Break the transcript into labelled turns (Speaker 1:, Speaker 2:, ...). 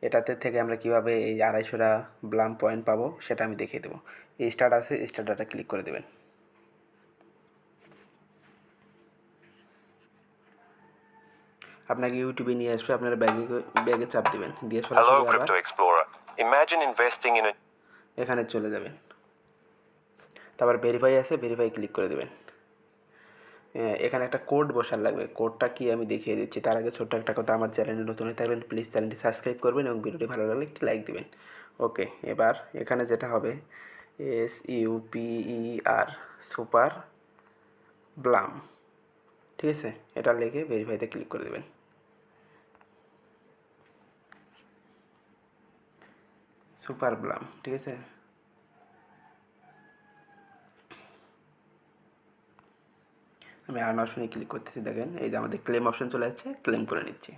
Speaker 1: এটাতে থেকে আমরা কীভাবে এই 250টা ব্লাম পয়েন্ট পাবো সেটা আমি দেখিয়ে দেবো। এই স্টার্ট আছে, স্টার্টারটা ক্লিক করে দেবেন। আপনাকে ইউটিউবে নিয়ে আসবে, আপনারা ব্যাগে চাপ দেবেন, দিয়ে সরাসরি আবার এখানে চলে যাবেন। তারপর ভেরিফাই আছে, ভেরিফাই ক্লিক করে দেবেন। এখানে একটা কোড বসার লাগবে, কোডটা কি আমি দেখিয়ে দিচ্ছি। তার আগে ছোট্ট একটা কথা, আমার চ্যানেলে নতুন হয়ে থাকবেন প্লিজ চ্যানেলটি সাবস্ক্রাইব করবেন এবং ভিডিওটি ভালো লাগলে একটি লাইক দেবেন। ওকে, এবার এখানে যেটা হবে SUPER সুপার ব্লাম, ঠিক আছে, এটা লিখে ভেরিফাইতে ক্লিক করে দেবেন। সুপার ব্লাম, ঠিক আছে। আমি আর্ন অপশনে ক্লিক করতেছি, দেখেন এই যে আমাদের ক্লেম অপশন চলে যাচ্ছে, ক্লেম করে নিচ্ছি।